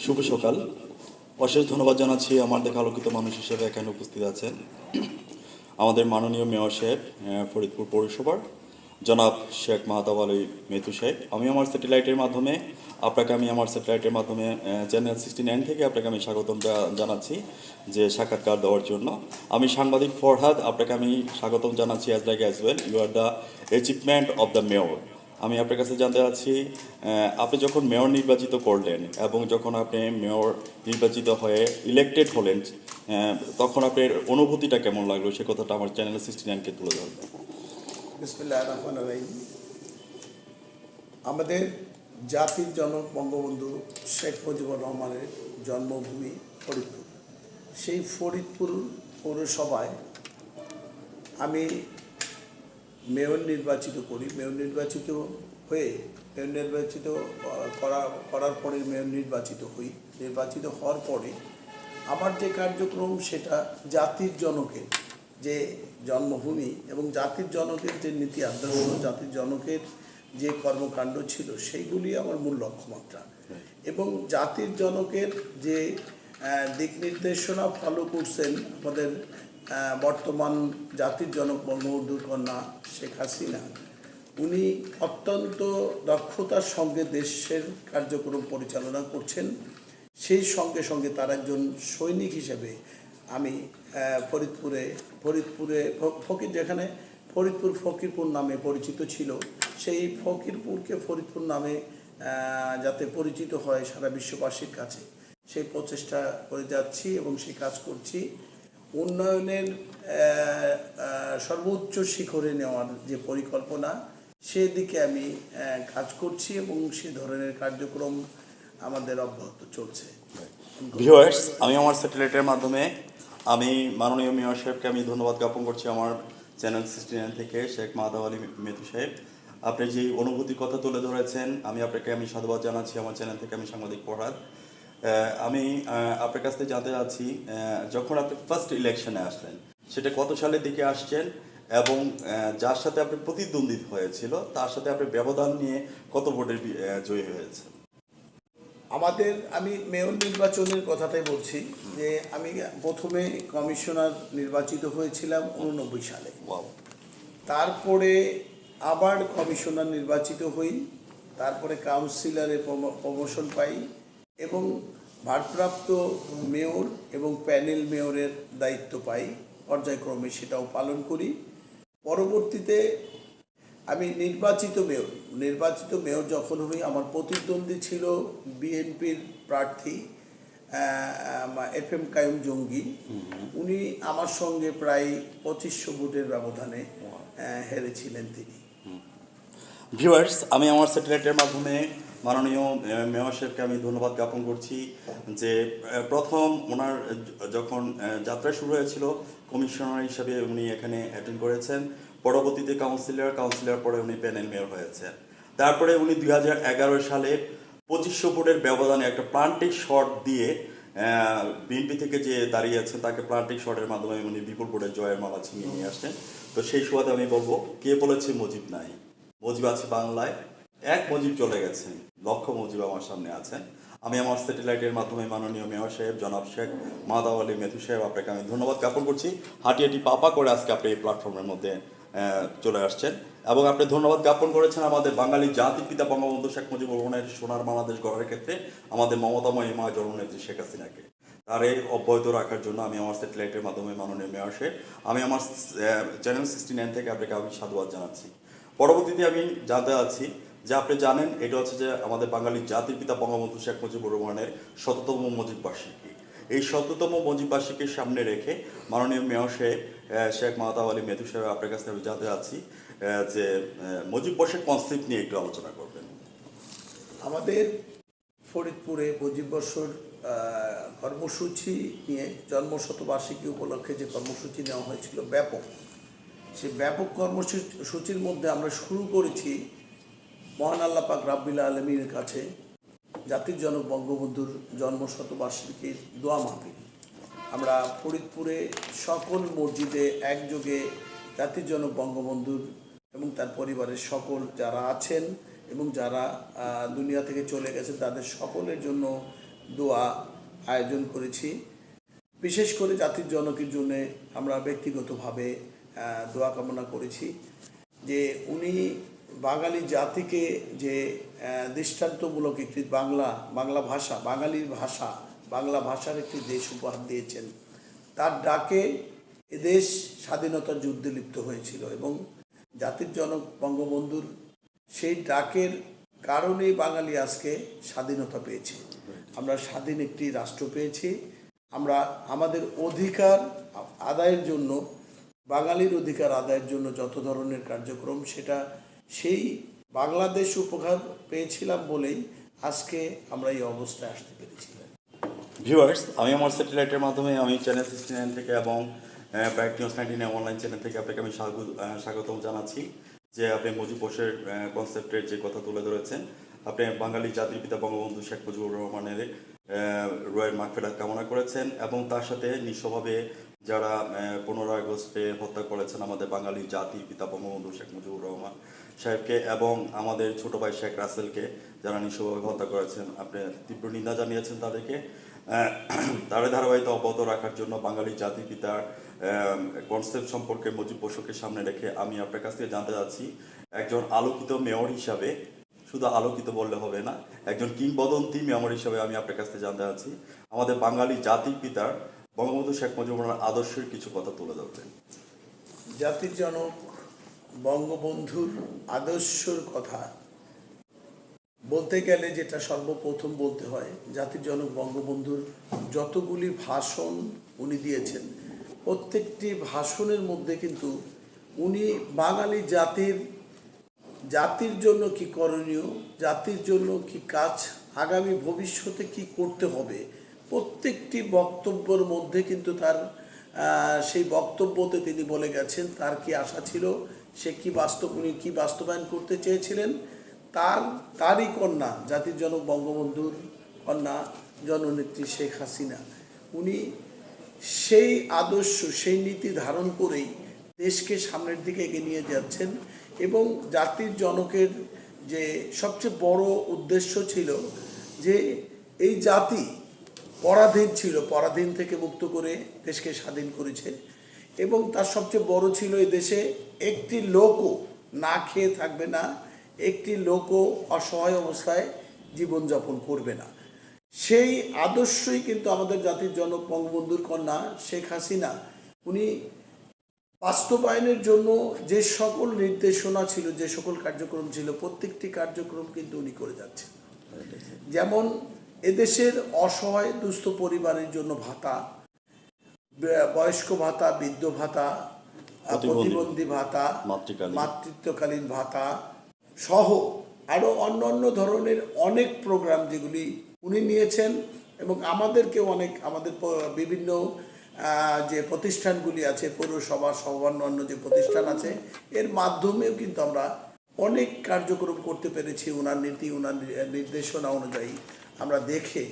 শুভ সকাল। অশেষ ধন্যবাদ জানাচ্ছি আমার দেখা আলোকিত মানুষ হিসেবে এখানে উপস্থিত আছেন আমাদের মাননীয় মেয়র সাহেব, ফরিদপুর পৌরসভার জনাব শেখ মাহতাব আলী মেথু সাহেব। আমি আমার স্যাটেলাইটের মাধ্যমে চ্যানেল 69 থেকে আপনাকে আমি স্বাগতম জানাচ্ছি যে সাক্ষাৎকার দেওয়ার জন্য। আমি সাংবাদিক ফরহাদ, আপনাকে আমি স্বাগতম জানাচ্ছি as like as well. You are the achievement of the mayor. আমি আপনার কাছে জানতে চাচ্ছি, আপনি যখন মেয়র নির্বাচিত করলেন এবং যখন আপনি মেয়র নির্বাচিত হয়ে ইলেক্টেড হলেন, তখন আপনার অনুভূতিটা কেমন লাগলো, সে কথাটা আমার চ্যানেল 69কে তুলে ধরবেন। বিসমিল্লাহির রহমানির রহিম। আমাদের জাতির জনক বঙ্গবন্ধু শেখ মুজিবুর রহমানের জন্মভূমি ফরিদপুর। সেই ফরিদপুর পৌরসভায় আমি মেয়র নির্বাচিত করি। মেয়র নির্বাচিত করার পরে মেয়র নির্বাচিত হই। নির্বাচিত হওয়ার পরে আমার যে কার্যক্রম, সেটা জাতির জনকের যে জন্মভূমি এবং জাতির জনকের যে নীতি আদর্শ, জাতির জনকের যে কর্মকাণ্ড ছিল, সেইগুলি আমার মূল লক্ষ্যমাত্রা। এবং জাতির জনকের যে দিক নির্দেশনা ফলো করছেন আমাদের বর্তমান জাতির জনক বঙ্গবন্ধুর কন্যা শেখ হাসিনা, উনি অত্যন্ত দক্ষতার সঙ্গে দেশের কার্যক্রম পরিচালনা করছেন। সেই সঙ্গে সঙ্গে তার একজন সৈনিক হিসেবে আমি ফরিদপুরে যেখানে ফরিদপুর ফকিরপুর নামে পরিচিত ছিল, সেই ফকিরপুরকে ফরিদপুর নামে যাতে পরিচিত হয় সারা বিশ্ববাসীর কাছে, সেই প্রচেষ্টা করে যাচ্ছি এবং সেই কাজ করছি। উন্নয়নের সর্বোচ্চ শিখরে নেওয়ার যে পরিকল্পনা, সেদিকে আমি কাজ করছি এবং সে ধরনের কার্যক্রম আমাদের অব্যাহত চলছে। ভিউয়ার্স, আমি আমার স্যাটেলাইটের মাধ্যমে আমি মাননীয় মেয়র সাহেবকে আমি ধন্যবাদ জ্ঞাপন করছি আমার চ্যানেল 69 থেকে, শেখ মাহতাব আলী মেথু সাহেব। আপনি যে অনুভূতির কথা তুলে ধরেছেন, আমি সাধুবাদ জানাচ্ছি আমার চ্যানেল থেকে। আমি সাংবাদিক ফরহাদ। আমি আপনার কাছ থেকে জানতে চাচ্ছি, যখন আপনি ফার্স্ট ইলেকশনে আসলেন, সেটা কত সালের দিকে আসছেন এবং যার সাথে আপনি প্রতিদ্বন্দ্বিত হয়েছিল তার সাথে আপনি ব্যবধান নিয়ে কত ভোটের জয়ী হয়েছে? আমি মেয়র নির্বাচনের কথাটাই বলছি, যে আমি প্রথমে কমিশনার নির্বাচিত হয়েছিলাম 89 সালে। তারপরে আবার কমিশনার নির্বাচিত হই, তারপরে কাউন্সিলরে প্রমোশন পাই এবং ভারপ্রাপ্ত মেয়র এবং প্যানেল মেয়রের দায়িত্ব পাই। পর্যায়ক্রমে সেটাও পালন করি। পরবর্তীতে আমি নির্বাচিত মেয়র যখন হই, আমার প্রতিদ্বন্দ্বী ছিল বিএনপির প্রার্থী FM কাইয়ুম জঙ্গি। উনি আমার সঙ্গে প্রায় 2500 ভোটের ব্যবধানে হেরেছিলেন তিনি। ভিউয়ার্স, আমি আমার স্যাটেলাইটের মাধ্যমে মাননীয় মেয়র সাহেবকে আমি ধন্যবাদ জ্ঞাপন করছি যে প্রথম ওনার যখন যাত্রা শুরু হয়েছিল কমিশনার হিসাবে উনি এখানে অ্যাটেন্ড করেছেন। পরবর্তীতে কাউন্সিলর পরে উনি প্যানেল মেয়র হয়েছেন। তারপরে উনি 2011 সালে 2500 ভোটের ব্যবধানে একটা প্লান্টিক শট দিয়ে বিএনপি থেকে যে দাঁড়িয়েছেন তাকে প্লান্টিক শটের মাধ্যমে উনি বিপুল ভোটের জয়ের মালা ছিনিয়ে নিয়ে আসছেন। তো সেই সুবাদে আমি বলবো, কে বলেছে মুজিব নাই? মুজিব আছে বাংলায়, এক মুজিব চলে গেছেন, লক্ষ মুজিব আমার সামনে আছেন। আমি আমার স্যাটেলাইটের মাধ্যমে মাননীয় মেয়র সাহেব জনাব শেখ মাহতাব আলী মেথু সাহেব, আপনাকে আমি ধন্যবাদ জ্ঞাপন করছি। হাঁটি পাপা করে আজকে আপনি এই প্ল্যাটফর্মের মধ্যে চলে আসছেন এবং আপনি ধন্যবাদ জ্ঞাপন করেছেন আমাদের বাঙালি জাতির পিতা বঙ্গবন্ধু শেখ মুজিবুর রহমানের সোনার বাংলাদেশ গড়ার ক্ষেত্রে আমাদের মমতাময়ী মা জননেত্রী শেখ হাসিনাকে। তার এই অব্যাহত রাখার জন্য আমি আমার স্যাটেলাইটের মাধ্যমে মাননীয় মেয়র সাহেব, আমি আমার চ্যানেল 69 থেকে আপনাকে আমি সাধুবাদ জানাচ্ছি। পরবর্তীতে আমি জানতে চাচ্ছি যে আপনি জানেন এটা হচ্ছে যে আমাদের বাঙালি জাতির পিতা বঙ্গবন্ধু শেখ মুজিবুর রহমানের 100তম মুজিব বার্ষিকী। এই 100তম মুজিব বার্ষিকীর সামনে রেখে মাননীয় মেয়র সাহেব শেখ মাহতাব আলী মেথু সাহেব, আপনার কাছে আমি জানতে চাচ্ছি যে মুজিব বর্ষের কনসেপ্ট নিয়ে একটু আলোচনা করবেন। আমাদের ফরিদপুরে মুজিব বর্ষর কর্মসূচি নিয়ে, জন্মশতবার্ষিকী উপলক্ষে যে কর্মসূচি নেওয়া হয়েছিল ব্যাপক, সেই ব্যাপক কর্মসূচির মধ্যে আমরা শুরু করেছি মহান আল্লাহ পাক রাব্বিল আলামিনের কাছে জাতির জনক বঙ্গবন্ধুর জন্মশতবার্ষিকীর দোয়া মাহফিল। আমরা ফরিদপুরে সকল মসজিদে একযোগে জাতির জনক বঙ্গবন্ধুর এবং তার পরিবারের সকল যারা আছেন এবং যারা দুনিয়া থেকে চলে গেছে তাদের সকলের জন্য দোয়া আয়োজন করেছি। বিশেষ করে জাতির জনকের জন্য আমরা ব্যক্তিগতভাবে দোয়া কামনা করেছি যে উনি বাঙালি জাতিকে যে দৃষ্টান্তমূলক একটি বাংলা ভাষা, বাঙালির ভাষা, বাংলা ভাষার একটি দেশ উপহার দিয়েছেন। তার ডাকে এদেশ স্বাধীনতার যুদ্ধে লিপ্ত হয়েছিল এবং জাতির জনক বঙ্গবন্ধুর সেই ডাকের কারণেই বাঙালি আজকে স্বাধীনতা পেয়েছে। আমরা স্বাধীন একটি রাষ্ট্র পেয়েছি। আমরা আমাদের অধিকার আদায়ের জন্য, বাঙালির অধিকার আদায়ের জন্য যত ধরনের কার্যক্রম, সেটা সেই বাংলাদেশ উপহার পেয়েছিলাম বলেই আজকে আমরা এই অবস্থায় আসতে পেরেছিলাম। ভিউয়ার্স, আমি আমার স্যাটেলাইটের মাধ্যমে আমি চ্যানেল 69 থেকে এবং ব্রাইট নিউজ 99 অনলাইন চ্যানেল থেকে আপনাকে আমি স্বাগতম জানাচ্ছি যে আপনি মুজিব বর্ষের কনসেপ্টের যে কথা তুলে ধরেছেন। আপনি বাঙালি জাতির পিতা বঙ্গবন্ধু শেখ মুজিবুর রহমানের রুহের মাগফিরাত কামনা করেছেন এবং তার সাথে নিঃস্বভাবে যারা 15 আগস্টে হত্যা করেছেন আমাদের বাঙালি জাতির পিতা বঙ্গবন্ধু শেখ মুজিবুর রহমান সাহেবকে এবং আমাদের ছোট ভাই শেখ রাসেলকে যারা নিঃস্বভাবে হত্যা করেছেন, আপনি তীব্র নিন্দা জানিয়েছেন তাদেরকে। তার ধারাবাহিকতা অব্যাহত রাখার জন্য বাঙালি জাতির পিতার কনসেপ্ট সম্পর্কে মুজিব বর্ষকে সামনে রেখে আমি আপনার কাছ থেকে জানতে চাচ্ছি, একজন আলোকিত মেয়র হিসাবে, শুধু আলোকিত বললে হবে না, একজন কিংবদন্তি মেয়র হিসাবে আমি আপনার কাছ থেকে জানতে চাচ্ছি আমাদের বাঙালি জাতির পিতার বঙ্গবন্ধু শেখ মুজিবুর রহমানের আদর্শের কিছু কথা তুলে ধরবেন। জাতির জনক বঙ্গবন্ধুর আদর্শের কথা বলতে গেলে যেটা সর্বপ্রথম বলতে হয়, জাতির জনক বঙ্গবন্ধুর যতগুলি ভাষণ উনি দিয়েছেন, প্রত্যেকটি ভাষণের মধ্যে কিন্তু উনি বাঙালি জাতির জন্য কি করণীয়, জাতির জন্য কি কাজ, আগামী ভবিষ্যতে কি করতে হবে, প্রত্যেকটি বক্তব্যের মধ্যে কিন্তু তার সেই বক্তব্যতে তিনি বলে গেছেন তার কি আশা ছিল, সে উনি কি বাস্তবায়ন করতে চেয়েছিলেন। তারই কন্যা, জাতির জনক বঙ্গবন্ধুর কন্যা জননেত্রী শেখ হাসিনা, উনি সেই আদর্শ, সেই নীতি ধারণ করেই দেশকে সামনের দিকে এগিয়ে নিয়ে যাচ্ছেন এবং জাতির জনকের যে সবচেয়ে বড় উদ্দেশ্য ছিল যে এই জাতি পরাধীন ছিল, পরাধীন থেকে মুক্ত করে দেশকে স্বাধীন করেছে এবং তার সবচেয়ে বড় ছিল এই দেশে একটি লোকও না খেয়ে থাকবে না, একটি লোকও অসহায় অবস্থায় জীবনযাপন করবে না। সেই আদর্শই কিন্তু আমাদের জাতির জনক বঙ্গবন্ধুর কন্যা শেখ হাসিনা উনি বাস্তবায়নের জন্য যে সকল নির্দেশনা ছিল, যে সকল কার্যক্রম ছিল, প্রত্যেকটি কার্যক্রম কিন্তু উনি করে যাচ্ছেন। যেমন এদেশের অসহায় দুস্থ পরিবারের জন্য ভাতা, বয়স্ক ভাতা, বৃদ্ধ ভাতা, প্রতিবন্ধী ভাতা, মাতৃত্বকালীন ভাতা সহ আরও অন্যান্য ধরনের অনেক প্রোগ্রাম যেগুলি উনি নিয়েছেন এবং আমাদেরকেও আমাদের বিভিন্ন যে প্রতিষ্ঠানগুলি আছে, পৌরসভা সহ অন্যান্য যে প্রতিষ্ঠান আছে, এর মাধ্যমেও কিন্তু আমরা অনেক কার্যক্রম করতে পেরেছি। ওনার নীতি, ওনার নির্দেশনা অনুযায়ী আমরা দেখে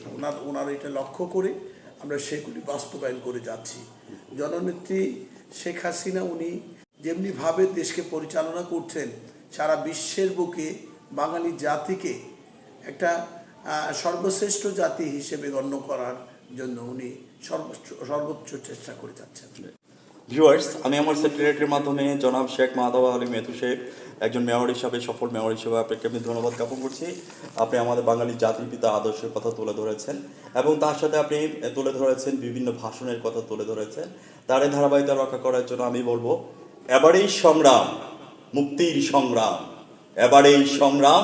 ওনার এটা লক্ষ্য করে আমরা সেগুলি বাস্তবায়ন করে যাচ্ছি। জননেত্রী শেখ হাসিনা উনি যেমনিভাবে দেশকে পরিচালনা করছেন, সারা বিশ্বের বুকে বাঙালি জাতিকে একটা সর্বশ্রেষ্ঠ জাতি হিসেবে গণ্য করার জন্য উনি সর্বোচ্চ চেষ্টা করে যাচ্ছেন। ভিউয়ার্স, আমি আমার সেক্রেটারির মাধ্যমে জনাব শেখ মাহতাব আলী মেথু শেখ একজন মেয়র হিসাবে, সফল মেয়র হিসেবে আপনাকে আমি ধন্যবাদ জ্ঞাপন করছি। আপনি আমাদের বাঙালি জাতির পিতা আদর্শের কথা তুলে ধরেছেন এবং তার সাথে আপনি তুলে ধরেছেন বিভিন্ন ভাষণের কথা তুলে ধরেছেন। তার এই ধারাবাহিকতা রক্ষা করার জন্য আমি বলবো, এবারেই সংগ্রাম মুক্তির সংগ্রাম, এবারেই সংগ্রাম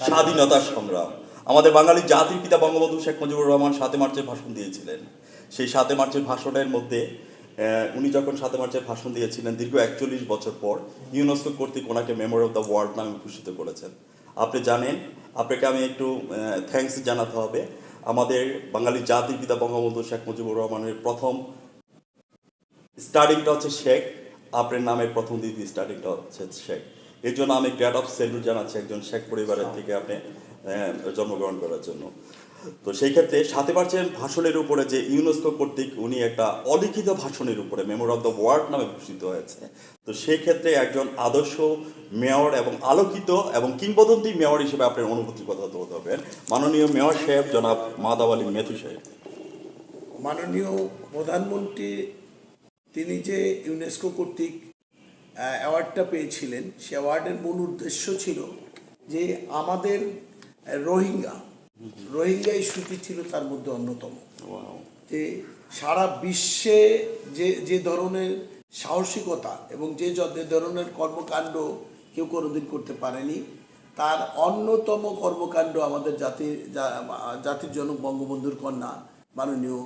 স্বাধীনতার সংগ্রাম। আমাদের বাঙালি জাতির পিতা বঙ্গবন্ধু শেখ মুজিবুর রহমান 7 মার্চে ভাষণ দিয়েছিলেন। সেই 7 মার্চের ভাষণের মধ্যে উনি যখন 7 মার্চের ভাষণ দিয়েছিলেন, দীর্ঘ 41 বছর পর ইউনেস্কো কর্তৃক ওনাকে মেমোরি অফ দ্য ওয়ার্ল্ড নামে ভূষিত করেছেন। আপনি জানেন, আপনাকে আমি একটু থ্যাঙ্কস জানাতে হবে। আমাদের বাঙালি জাতির পিতা বঙ্গবন্ধু শেখ মুজিবুর রহমানের প্রথম স্টার্টিংটা হচ্ছে শেখ, আপনার নামের প্রথম দ্বিতীয় স্টার্টিংটা হচ্ছে শেখ। এর জন্য আমি গ্রেড অফ স্যালুট জানাচ্ছি একজন শেখ পরিবারের থেকে আপনি জন্মগ্রহণ করার জন্য। তো সেই ক্ষেত্রে 7 মার্চের ভাষণের উপরে যে ইউনেস্কো কর্তৃক উনি একটা অলিখিত ভাষণের উপরে মেমোর অফ দ্য ওয়ার্ল্ড নামে ভূষিত হয়েছে। তো সেই ক্ষেত্রে একজন আদর্শ মেয়র এবং আলোকিত এবং কিংবদন্তি মেয়র হিসেবে আপনার অনুভূতির কথা তুলতে হবে মাননীয় মেয়র সাহেব জনাব মাহতাব আলী মেথু সাহেব। মাননীয় প্রধানমন্ত্রী তিনি যে ইউনেস্কো কর্তৃক অ্যাওয়ার্ডটা পেয়েছিলেন, সে অ্যাওয়ার্ডের মূল উদ্দেশ্য ছিল যে আমাদের রোহিঙ্গা ইস্যুটি ছিল তার মধ্যে অন্যতম। যে সারা বিশ্বে যে ধরনের সাহসিকতা এবং যে ধরনের কর্মকাণ্ড কেউ কোনোদিন করতে পারেনি, তার অন্যতম কর্মকাণ্ড আমাদের জাতির জনক বঙ্গবন্ধুর কন্যা মাননীয়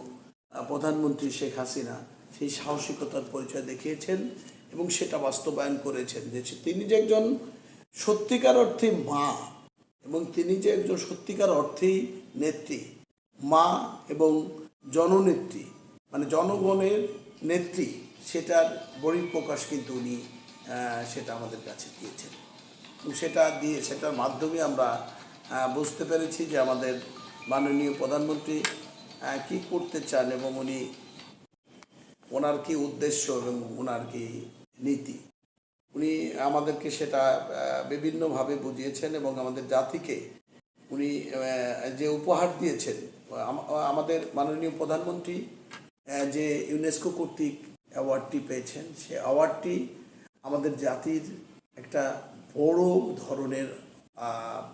প্রধানমন্ত্রী শেখ হাসিনা সেই সাহসিকতার পরিচয় দেখিয়েছেন এবং সেটা বাস্তবায়ন করেছেন। যে তিনি যে একজন সত্যিকার অর্থে মা এবং তিনি যে একজন সত্যিকার অর্থেই নেত্রী, মা এবং জননেত্রী, মানে জনগণের নেত্রী, সেটার বহিঃপ্রকাশ কিন্তু উনি সেটা আমাদের কাছে দিয়েছেন। এবং সেটার মাধ্যমে আমরা বুঝতে পেরেছি যে আমাদের মাননীয় প্রধানমন্ত্রী কি করতে চান এবং ওনার কি উদ্দেশ্য এবং ওনার কি নীতি, উনি আমাদেরকে সেটা বিভিন্নভাবে বুঝিয়েছেন এবং আমাদের জাতিকে উনি যে উপহার দিয়েছেন। আমাদের মাননীয় প্রধানমন্ত্রী যে ইউনেস্কো কর্তৃক অ্যাওয়ার্ডটি পেয়েছেন, সে অ্যাওয়ার্ডটি আমাদের জাতির একটা বড় ধরনের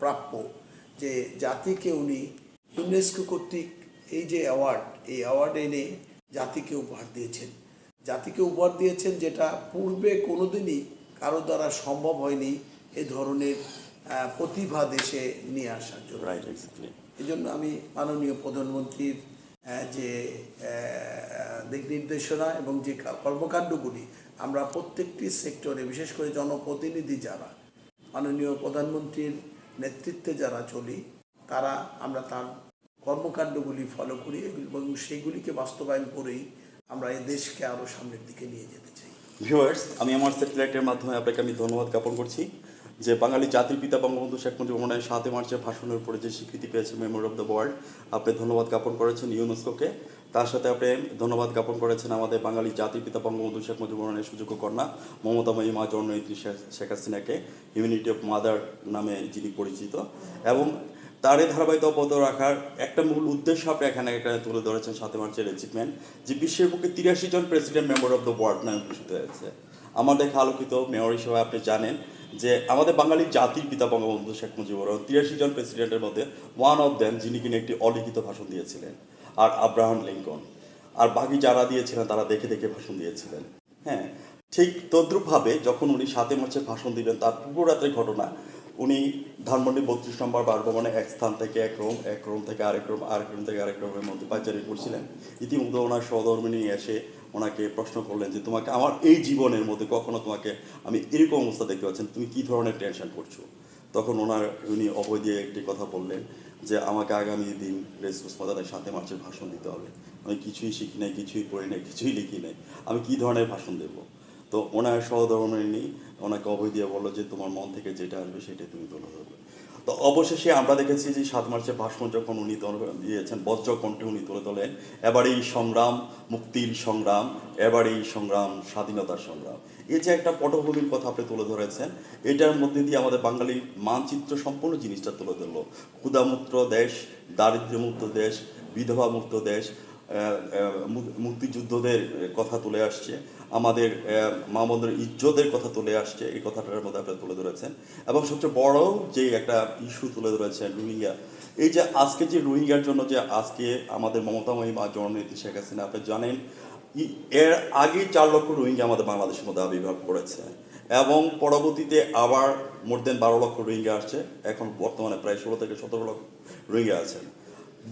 প্রাপ্য, যে জাতিকে উনি ইউনেস্কো কর্তৃক এই যে অ্যাওয়ার্ড এনে জাতিকে উপহার দিয়েছেন, যেটা পূর্বে কোনোদিনই কারো দ্বারা সম্ভব হয়নি এ ধরনের প্রতিভা দেশে নিয়ে আসার জন্য। এই জন্য আমি মাননীয় প্রধানমন্ত্রীর যে দিক নির্দেশনা এবং যে কর্মকাণ্ডগুলি আমরা প্রত্যেকটি সেক্টরে, বিশেষ করে জনপ্রতিনিধি যারা মাননীয় প্রধানমন্ত্রীর নেতৃত্বে যারা চলি, আমরা তার কর্মকাণ্ডগুলি ফলো করি এবং সেইগুলিকে বাস্তবায়ন করেই আমরা এই দেশকে আরও সামনের দিকে নিয়ে যেতে চাই। ভিউয়ার্স, আমি আমার স্যাটেলাইটের মাধ্যমে আপনাকে আমি ধন্যবাদ জ্ঞাপন করছি যে বাঙালি জাতির পিতা বঙ্গবন্ধু শেখ মুজিবুর রহমানের 7 মার্চের ভাষণের উপরে যে স্বীকৃতি পেয়েছে মেমোর অফ দ্য ওয়ার্ল্ড, আপনি ধন্যবাদ জ্ঞাপন করেছেন ইউনেস্কোকে। তার সাথে আপনি ধন্যবাদ জ্ঞাপন করেছেন আমাদের বাঙালি জাতির পিতা বঙ্গবন্ধু শেখ মুজিবুর রহমানের সুযোগ্য কন্যা মমতাময়ী মা জননেত্রী শেখ হাসিনাকে, ইউনিটি অফ মাদার নামে যিনি পরিচিত, এবং তারই ধারাবাহিকতা অব্যাহত রাখার একটা মূল উদ্দেশ্য আপনি এখানে তুলে ধরেছেন 7 মার্চের অ্যাচিভমেন্ট, যে বিশ্বের বুকে 83 জন president member of the world নামে ঘোষিত হয়েছে। আমাদের আলোকিত মেয়র হিসেবে আপনি জানেন যে আমাদের বাঙালি জাতির পিতা বঙ্গবন্ধু শেখ মুজিবুর রহমান 83 জন প্রেসিডেন্টের মধ্যে ওয়ান অফ দেম, যিনি কিনা একটি অলিখিত ভাষণ দিয়েছিলেন, আর আব্রাহাম লিঙ্কন। আর বাকি যারা দিয়েছিলেন তারা দেখে দেখে ভাষণ দিয়েছিলেন। হ্যাঁ, ঠিক তদ্রূপভাবে যখন উনি 7 মার্চের ভাষণ দিবেন, তার পূর্ব রাত্রের ঘটনা, উনি ধানমন্ডি 32 নম্বর বাসভবনে এক স্থান থেকে এক রুম থেকে আরেক রুম থেকে আরেক রুমের মধ্যে পাইচারি করছিলেন। ইতিমধ্যে ওনার সহধর্মিণী এসে ওনাকে প্রশ্ন করলেন যে তোমাকে আমার এই জীবনের মধ্যে কখনো তোমাকে আমি এরকম অবস্থা দেখতে পাচ্ছেন, তুমি কী ধরনের টেনশন করছো? তখন উনি অভয় দিয়ে একটি কথা বললেন যে আমাকে আগামী দিন রেসপন্স মজাদের 7 মার্চের ভাষণ দিতে হবে। আমি কিছুই শিখি নাই, কিছুই পড়ি নাই, কিছুই লিখি নাই, আমি কী ধরনের ভাষণ দেবো? তো ওনার সহধর্মিণী ওনাকে অভয় দিয়ে বললো যে তোমার মন থেকে যেটা আসবে সেটাই তুমি তুলে ধরবে। তো অবশেষে আমরা দেখেছি যে 7 মার্চের ভাষণ যখন উনি দিয়েছেন, বজ্রকণ্ঠে উনি তুলে তোলেন এবার এই সংগ্রাম মুক্তির সংগ্রাম, এবার এই সংগ্রাম স্বাধীনতার সংগ্রাম। এই যে একটা পটভূমির কথা আপনি তুলে ধরেছেন, এটার মধ্যে দিয়ে আমাদের বাঙালি মানচিত্র সম্পূর্ণ জিনিসটা তুলে ধরলো। ক্ষুধামুক্ত দেশ, দারিদ্র্যমুক্ত দেশ, বিধবা মুক্ত দেশ, মুক্তিযুদ্ধদের কথা তুলে আসছে, আমাদের মা বোনদের ইজ্জতের কথা তুলে আসছে, এই কথাটার মধ্যে আপনি তুলে ধরেছেন। এবং সবচেয়ে বড় যে একটা ইস্যু তুলে ধরেছেন রোহিঙ্গা। এই যে আজকে যে রোহিঙ্গার জন্য যে আজকে আমাদের মমতাময়ী মা জননেত্রী শেখ হাসিনা, আপনি জানেন এর আগে 4 লক্ষ রোহিঙ্গা আমাদের বাংলাদেশের মধ্যে আবির্ভাব করেছে এবং পরবর্তীতে আবার মোর দেন 12 লক্ষ রোহিঙ্গা আসছে। এখন বর্তমানে প্রায় 16 থেকে 17 লক্ষ রোহিঙ্গা আছেন।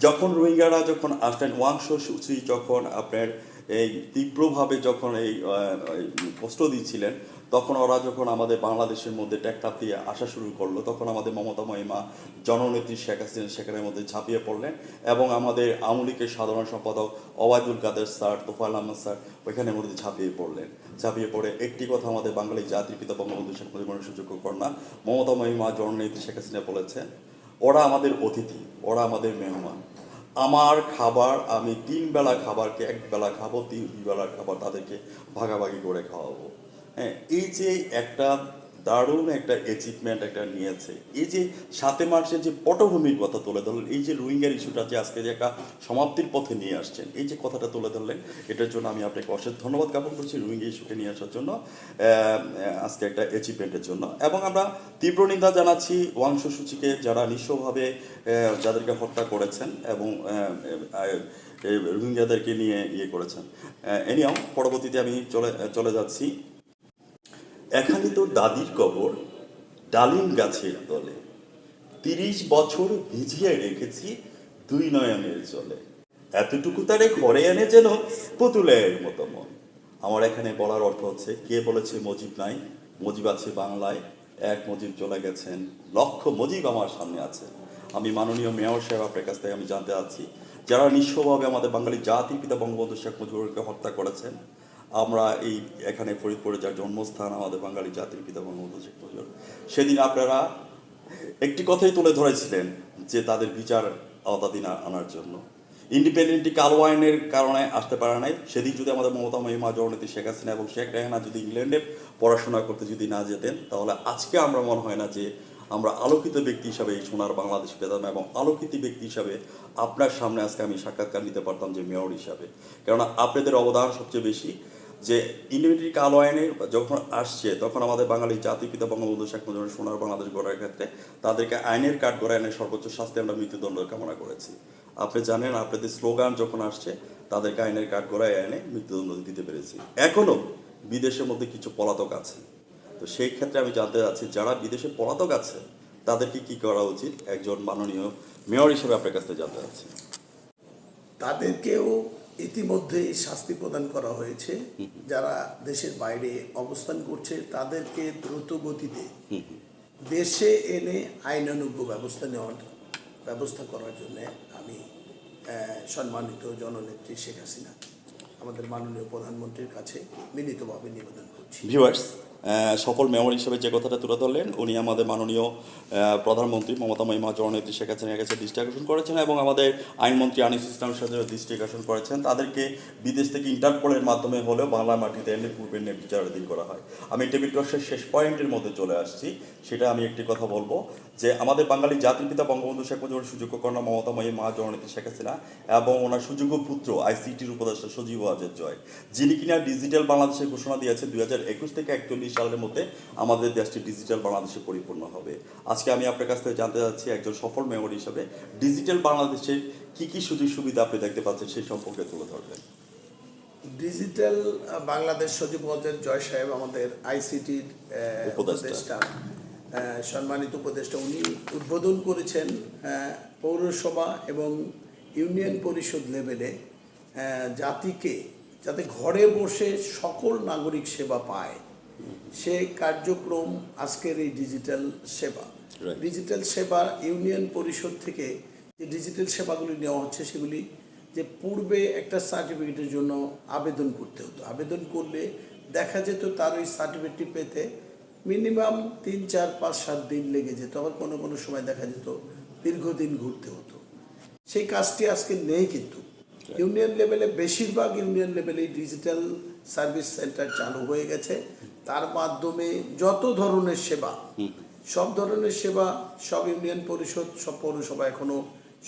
যখন রোহিঙ্গারা যখন আসলেন, ওয়াংশী যখন আপনার এই তীব্রভাবে যখন এই কষ্ট দিচ্ছিলেন, তখন ওরা যখন আমাদের বাংলাদেশের মধ্যে ট্যাক্টার দিয়ে আসা শুরু করলো, তখন আমাদের মমতাময়ী মা জননেত্রী শেখ হাসিনা সেখানের মধ্যে ঝাঁপিয়ে পড়লেন এবং আমাদের আওয়ামী লীগের সাধারণ সম্পাদক ওবায়দুল কাদের স্যার, তোফায়েল আহমদ স্যার ওইখানের মধ্যে ঝাঁপিয়ে পড়ে একটি কথা আমাদের বাঙালি জাতির পিতা বঙ্গবন্ধু শেখ মুজিবুর রহমানের সুযোগ্য কন্যা মমতাময়ী মা জননেত্রী শেখ হাসিনা বলেছেন, ওরা আমাদের অতিথি, ওরা আমাদের মেহমান। আমার খাবার আমি 3 বেলা খাবারকে 1 বেলা খাবো, 2 বেলার খাবার তাদেরকে ভাগাভাগি করে খাওয়াবো। হ্যাঁ, এই যে একটা দারুণ একটা অ্যাচিভমেন্ট একটা নিয়েছে, এই যে 7 মার্চের যে পটভূমির কথা তুলে ধরলেন, এই যে রোহিঙ্গার ইস্যুটা যে আজকে যে একটা সমাপ্তির পথে নিয়ে আসছেন, এই যে কথাটা তুলে ধরলেন, এটার জন্য আমি আপনাকে অশেষ ধন্যবাদ জ্ঞাপন করছি রোহিঙ্গা ইস্যুকে নিয়ে আসার জন্য, আজকে একটা অ্যাচিভমেন্টের জন্য। এবং আমরা তীব্র নিন্দা জানাচ্ছি ওয়াং সুসুচিকে, যারা নিঃস্বভাবে যাদেরকে হত্যা করেছেন এবং এই রোহিঙ্গাদেরকে নিয়ে ইয়ে করেছেন। এনিয়াও পরবর্তীতে আমি চলে যাচ্ছি। এখানে তোর দাদির কবর ডালিম গাছের তলে, 30 বছর ভিজিয়ে রেখেছি 2 নয়নের জলে, এতটুকু তারে ঘরে এনে যেন পুতুলের মতো মন। আমার এখানে বলার অর্থ হচ্ছে, কে বলেছে মজিব নাই? মজিব আছে বাংলায়, এক মজিব চলে গেছেন, লক্ষ মজিব আমার সামনে আছে। আমি মাননীয় মেয়র সাহেব আপনার কাছ থেকে আমি জানতে চাচ্ছি, যারা নিঃস্বভাবে আমাদের বাঙালি জাতির পিতা বঙ্গবন্ধু শেখ মুজিবুরকে হত্যা করেছেন, আমরা এই এখানে ফরিদপুরে যার জন্মস্থান আমাদের বাঙালি জাতির পিতা বঙ্গবন্ধু শেখ মুজিবুর, সেদিন আপনারা একটি কথাই তুলে ধরেছিলেন যে তাদের বিচার আওতাধীন আনার জন্য। ইন্ডিপেন্ডেন্টলি কালো আইনের কারণে আসতে পারে নাই। সেদিন যদি আমাদের মমতা মহিমা জননেত্রী শেখ হাসিনা এবং শেখ রেহানা যদি ইংল্যান্ডে পড়াশোনা করতে যদি না যেতেন, তাহলে আজকে আমরা মনে হয় না যে আমরা আলোকিত ব্যক্তি হিসাবে এই সোনার বাংলাদেশ পেতাম, এবং আলোকিত ব্যক্তি হিসাবে আপনার সামনে আজকে আমি সাক্ষাৎকার নিতে পারতাম যে মেয়র হিসাবে। কেননা আপনাদের অবদান সবচেয়ে বেশি। যে ইন্ডিপেন্ডেন্ট কালো আইনে যখন আসছে, তখন আমাদের বাঙালি জাতির পিতা বঙ্গবন্ধু শেখ মুজিবুর সোনার বাংলাদেশ গড়ার ক্ষেত্রে তাদেরকে আইনের কাঠ গড়া আইনের সর্বোচ্চ শাস্তি আমরা মৃত্যুদণ্ড কামনা করেছি। আপনি জানেন, আপনাদের স্লোগান যখন আসছে, তাদেরকে আইনের কাঠ গড়ায় আইনে মৃত্যুদণ্ড দিতে পেরেছি। এখনো বিদেশের মধ্যে কিছু পলাতক আছে। তো সেই ক্ষেত্রে আমি জানতে চাচ্ছি, যারা বিদেশে পলাতক আছে তাদেরকে কি করা উচিত, একজন মাননীয় মেয়র হিসেবে আপনার কাছ থেকে জানতে চাচ্ছি। তাদেরকেও ইতিমধ্যে শাস্তি প্রদান করা হয়েছে। যারা দেশের বাইরে অবস্থান করছে তাদেরকে দ্রুত গতিতে দেশে এনে আইনানুগ ব্যবস্থা করার জন্য আমি সম্মানিত জননেত্রী শেখ হাসিনা, আমাদের মাননীয় প্রধানমন্ত্রীর কাছে বিনীতভাবে নিবেদন করছি। ভিউয়ার্স, সফল মেয়র হিসেবে যে কথাটা তুলে ধরলেন, উনি আমাদের মাননীয় প্রধানমন্ত্রী মমতা মহিমা জননেত্রী শেখ হাসিনার কাছে দৃষ্টি আকর্ষণ করেছেন, এবং আমাদের আইনমন্ত্রী আনিস ইসলামের সাথে দৃষ্টি আকর্ষণ করেছেন। তাদেরকে বিদেশ থেকে ইন্টারপোলের মাধ্যমে হলেও বাংলা মাটিতে এনে পূর্বের বিচারাধীন করা হয়। আমি টেবিল টসের শেষ পয়েন্টের মধ্যে চলে আসছি। সেটা আমি একটি কথা বলবো, যে আমাদের বাঙালি জাতির পিতা বঙ্গবন্ধু শেখ মুজিবুর সুযোগ্য কন্যা মমতা মহিমা জননেত্রী শেখ হাসিনা এবং ওনার সুযোগ্য পুত্র আইসিটির উপদেষ্টা সজীব ওয়াজেদ জয়, যিনি কিনা ডিজিটাল বাংলাদেশের ঘোষণা দিয়েছে 2021 থেকে 41 সালের মধ্যে আমাদের দেশটি ডিজিটাল বাংলাদেশে পরিপূর্ণ হবে। আজকে আমি আপনার কাছ থেকে জানতে চাচ্ছি, একজন সফল মেয়র হিসেবে ডিজিটাল বাংলাদেশের কি কি সুযোগ সুবিধা আপনি দেখতে পাচ্ছেন, সেই সম্পর্কে তুলে ধরবেন। ডিজিটাল বাংলাদেশ সজীব ওয়াজেদ জয় সাহেব আমাদের আইসিটির উপদেষ্টা, সম্মানিত উপদেষ্টা, উনি উদ্বোধন করেছেন পৌরসভা এবং ইউনিয়ন পরিষদ লেভেলে জাতিকে যাতে ঘরে বসে সকল নাগরিক সেবা পায়, সে কার্যক্রম আজকের এই ডিজিটাল সেবা। ডিজিটাল সেবা ইউনিয়ন পরিষদ থেকে যে ডিজিটাল সেবাগুলি নেওয়া হচ্ছে, সেগুলি যে পূর্বে একটা সার্টিফিকেটের জন্য আবেদন করতে হতো, আবেদন করলে দেখা যেত তার ওই সার্টিফিকেটটি পেতে মিনিমাম 3, 4, 5, 7 দিন লেগে যেত, আবার কোনো কোনো সময় দেখা যেত দীর্ঘদিন ঘুরতে হতো। সেই কাজটি আজকে নেই, কিন্তু ইউনিয়ন লেভেলে বেশিরভাগ ইউনিয়ন লেভেলে ডিজিটাল সার্ভিস সেন্টার চালু হয়ে গেছে। তার মাধ্যমে যত ধরনের সেবা, সব ধরনের সেবা সব ইউনিয়ন পরিষদ, সব পৌরসভা এখনো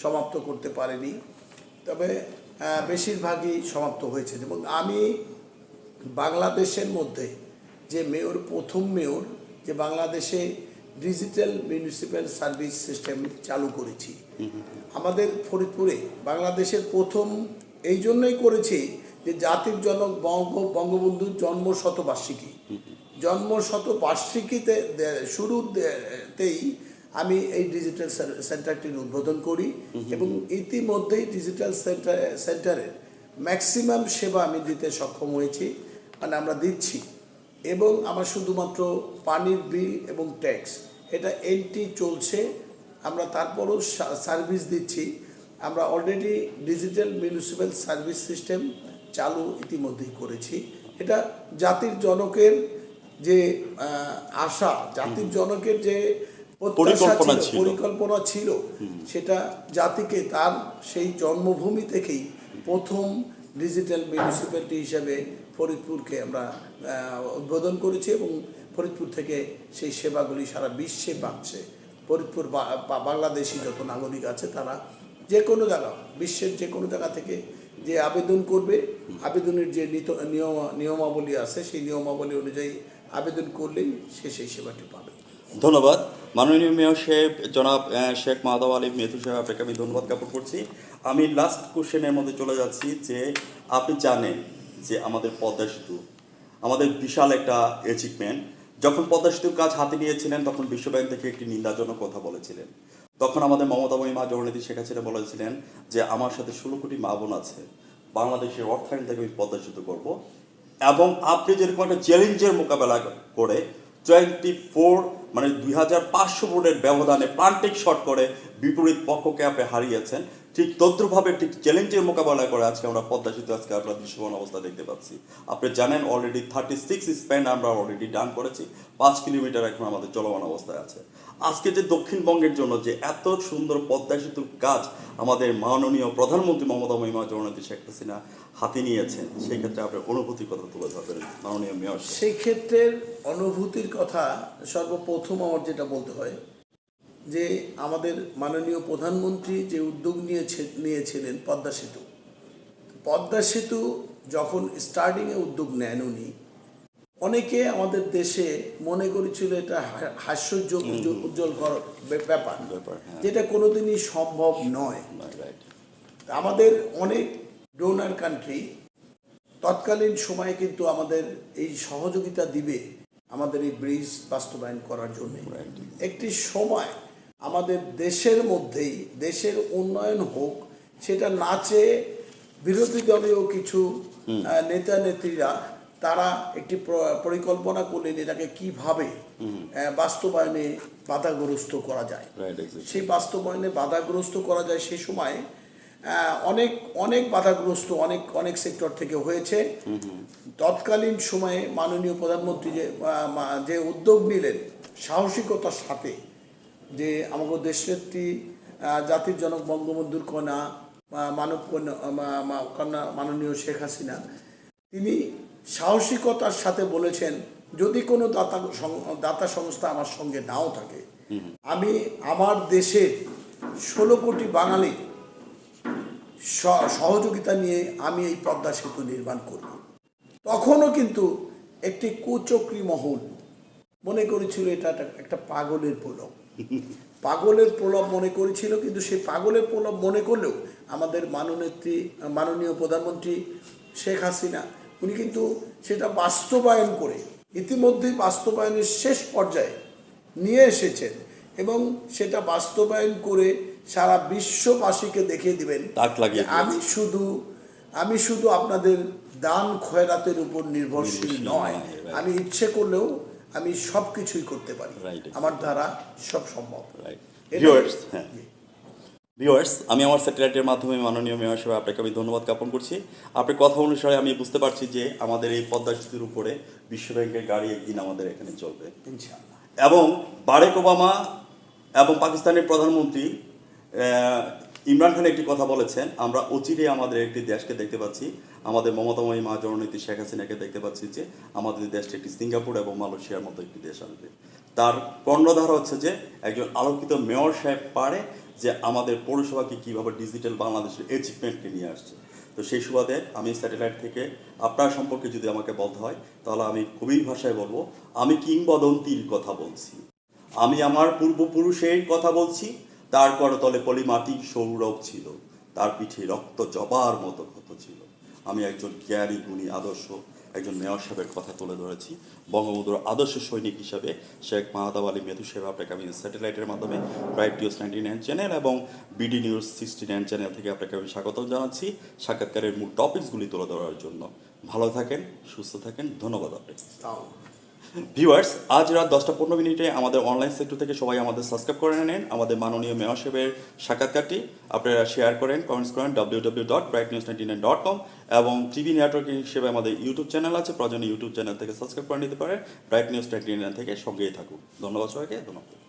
সমাপ্ত করতে পারেনি, তবে বেশিরভাগই সমাপ্ত হয়েছে। এবং আমি বাংলাদেশের মধ্যে যে মেয়র, প্রথম মেয়র যে বাংলাদেশে ডিজিটাল মিউনিসিপ্যাল সার্ভিস সিস্টেম চালু করেছি আমাদের ফরিদপুরে, বাংলাদেশের প্রথম এই জন্যই করেছি যে জাতির জনক বঙ্গবন্ধুর জন্মশতবার্ষিকীতে শুরুতেই আমি এই ডিজিটাল সেন্টারটির উদ্বোধন করি, এবং ইতিমধ্যেই ডিজিটাল সেন্টারের ম্যাক্সিমাম সেবা আমি দিতে সক্ষম হয়েছি, মানে আমরা দিচ্ছি। এবং আমার শুধুমাত্র পানির বিল এবং ট্যাক্স এটা এন্ট্রি চলছে, আমরা তারপরও সার্ভিস দিচ্ছি। আমরা already digital municipal service system চালু ইতিমধ্যেই করেছি। এটা জাতির জনকের যে আশা, জাতির জনকের যে পরিকল্পনা ছিল। পরিকল্পনা ছিল, সেটা জাতিকে তার সেই জন্মভূমি থেকেই প্রথম ডিজিটাল মিউনিসিপ্যালিটি হিসেবে ফরিদপুরকে আমরা উদ্বোধন করেছি এবং ফরিদপুর থেকে সেই সেবাগুলি সারা বিশ্বে পাচ্ছে। ফরিদপুর বাংলাদেশি যত নাগরিক আছে তারা যে কোনো জায়গা, বিশ্বের যে কোনো জায়গা থেকে যে আবেদন করবে, আবেদনের যে নিয়মাবলী আছে সেই নিয়মাবলী অনুযায়ী আবেদন করলেই সে সেই সেবাটি পাবে। ধন্যবাদ মাননীয় মেয়র সাহেব জনাব শেখ মাহতাব আলী মেথু সাহেব, আপনাকে আমি ধন্যবাদ জ্ঞাপন করছি। আমি লাস্ট কোশ্চেনের মধ্যে চলে যাচ্ছি যে আপনি জানেন যে আমাদের পদ্মা সেতু আমাদের বিশাল একটা অ্যাচিভমেন্ট। যখন পদ্মা সেতুর কাজ হাতে নিয়েছিলেন তখন বিশ্বব্যাংক থেকে একটি নিন্দাজনক কথা বলেছিলেন। তখন আমাদের মমতাময়ী মা জননেত্রী শেখ হাসিনা বলেছিলেন যে আমার সাথে 16 কোটি মা বোন আছে, বাংলাদেশের অর্থায়ন থেকে আমি পদ্মা সেতু করবো। এবং আপনি যেরকম একটা চ্যালেঞ্জের মোকাবেলা করে 24 মানে 2500 ভোটের ব্যবধানে প্লান্টিক শট করে বিপরীত পক্ষকে আপনি হারিয়েছেন, ঠিক তদ্রুপভাবে ঠিক চ্যালেঞ্জের মোকাবেলা করে আজকে আমরা পদ্মা সেতু আজকে আমরা দৃশ্যমান অবস্থা দেখতে পাচ্ছি। আপনি জানেন অলরেডি 36 স্প্যান আমরা অলরেডি ডান করেছি, 5 কিলোমিটার এখন আমাদের চলমান অবস্থায় আছে। আজকে যে দক্ষিণবঙ্গের জন্য যে এত সুন্দর পদ্মা সেতুর কাজ আমাদের মাননীয় প্রধানমন্ত্রী মমতা মহিমা জননেত্রী শেখ হাসিনা হাতে নিয়েছেন, সেই ক্ষেত্রে আপনার অনুভূতির কথা তুলে ধরবেন মাননীয় মেয়র। সেই ক্ষেত্রের অনুভূতির কথা সর্বপ্রথম আমার যেটা বলতে হয় যে আমাদের মাননীয় প্রধানমন্ত্রী যে উদ্যোগ নিয়েছিলেন পদ্মা সেতু যখন স্টার্টিংয়ে উদ্যোগ নেন উনি, অনেকে আমাদের দেশে মনে করেছিল এটা উজ্জ্বল ব্যাপার, যেটা কোনোদিনই সম্ভব নয়। আমাদের অনেক ডোনার কান্ট্রি তৎকালীন সময়ে কিন্তু আমাদের এই সহযোগিতা দিবে আমাদের এই ব্রিজ বাস্তবায়ন করার জন্য। একটি সময় আমাদের দেশের মধ্যেই দেশের উন্নয়ন হোক সেটা না চেয়ে বিরোধী দলীয় কিছু নেতা নেত্রীরা তারা একটি পরিকল্পনা করলেন এটাকে কিভাবে বাস্তবায়নে বাধাগ্রস্ত করা যায়। সেই বাস্তবায়নে বাধাগ্রস্ত করা যায় সেই সময় অনেক বাধাগ্রস্ত অনেক সেক্টর থেকে হয়েছে। তৎকালীন সময়ে মাননীয় প্রধানমন্ত্রী যে উদ্যোগ নিলেন সাহসিকতার সাথে, যে আমাদের দেশনেত্রী জাতির জনক বঙ্গবন্ধুর কন্যা মানব কন্যা মাননীয় শেখ হাসিনা, তিনি সাহসিকতার সাথে বলেছেন যদি কোনো দাতা সংস্থা আমার সঙ্গে নাও থাকে, আমি আমার দেশের 16 কোটি বাঙালি সহযোগিতা নিয়ে আমি এই পদ্মা সেতু নির্মাণ করব। তখনও কিন্তু একটি কুচক্রী মহল মনে করেছিল এটা একটা পাগলের প্রলোভ মনে করেছিল, কিন্তু সেই পাগলের প্রলোভ মনে করলেও আমাদের মাননীয় প্রধানমন্ত্রী শেখ হাসিনা উনি কিন্তু সেটা বাস্তবায়ন করে ইতিমধ্যেই বাস্তবায়নের শেষ পর্যায়ে নিয়ে এসেছেন এবং সেটা বাস্তবায়ন করে সারা বিশ্ববাসীকে দেখিয়ে দিবেন আমি শুধু আপনাদের দান খয়রাতের উপর নির্ভরশীল নয়, আমি ইচ্ছে করলেও আমি সব কিছুই করতে পারি, আমার দ্বারা সব সম্ভব। ভিউয়ার্স, আমি আমার স্যাটেলাইটের মাধ্যমে মাননীয় মেয়র সাহেব আপনাকে আমি ধন্যবাদ জ্ঞাপন করছি। আপনার কথা অনুসারে আমি বুঝতে পারছি যে আমাদের এই পদ্মা সেতুর উপরে বিশ্বব্যাংকের গাড়ি একদিন আমাদের এখানে চলবে ইনশাআল্লাহ। এবং বারাক ওবামা এবং পাকিস্তানের প্রধানমন্ত্রী ইমরান খান একটি কথা বলেছেন, আমরা অচিরে আমাদের একটি দেশকে দেখতে পাচ্ছি, আমাদের মমতাময়ী মা জননেত্রী শেখ হাসিনাকে দেখতে পাচ্ছি যে আমাদের দেশটা একটি সিঙ্গাপুর এবং মালয়েশিয়ার মতো একটি দেশ আসবে। তার কর্ণধার হচ্ছে যে একজন আলোকিত মেয়র সাহেব পারে যে আমাদের পৌরসভাকে কীভাবে ডিজিটাল বাংলাদেশের অ্যাচিভমেন্টকে নিয়ে আসছে। তো সেই সুবাদে আমি স্যাটেলাইট থেকে আপনার সম্পর্কে যদি আমাকে বলতে হয় তাহলে আমি কবির ভাষায় বলবো, আমি কিংবদন্তির কথা বলছি, আমি আমার পূর্বপুরুষের কথা বলছি, তার করতলে পলিমাটি সৌরভ ছিল, তার পিঠে রক্ত জবার মতো ক্ষত ছিল। আমি একজন জ্ঞানী গুণী আদর্শ একজন মেয়র সাহেবের কথা তুলে ধরেছি, বঙ্গবন্ধুর আদর্শ সৈনিক হিসাবে শেখ মাহতাব আলী মেথু সাহেব আপনাকে আমি স্যাটেলাইটের মাধ্যমে ব্রাইট নিউজ 99 চ্যানেল এবং বিডি নিউজ 69 চ্যানেল থেকে আপনাকে আমি স্বাগতম জানাচ্ছি সাক্ষাৎকারের মূল টপিকসগুলি তুলে ধরার জন্য। ভালো থাকেন, সুস্থ থাকেন, ধন্যবাদ আপনাকে। ভিউয়ার্স, আজ রাত 10:15 আমাদের অনলাইন সেক্টর থেকে সবাই আমাদের সাবস্ক্রাইব করে নেন আমাদের মাননীয় মেয়র সাহেবের সাক্ষাৎকারটি আপনারা শেয়ার করেন, কমেন্টস করেন www.brightnews99.com এবং টিভি নেটওয়ার্ক হিসেবে আমাদের ইউটিউব চ্যানেল আছে, প্রয়োজনে ইউটিউব চ্যানেল থেকে সাবস্ক্রাইব করে নিতে পারেন। ব্রাইট নিউজ 99 থেকে সঙ্গেই থাকুন। ধন্যবাদ সবাইকে, ধন্যবাদ।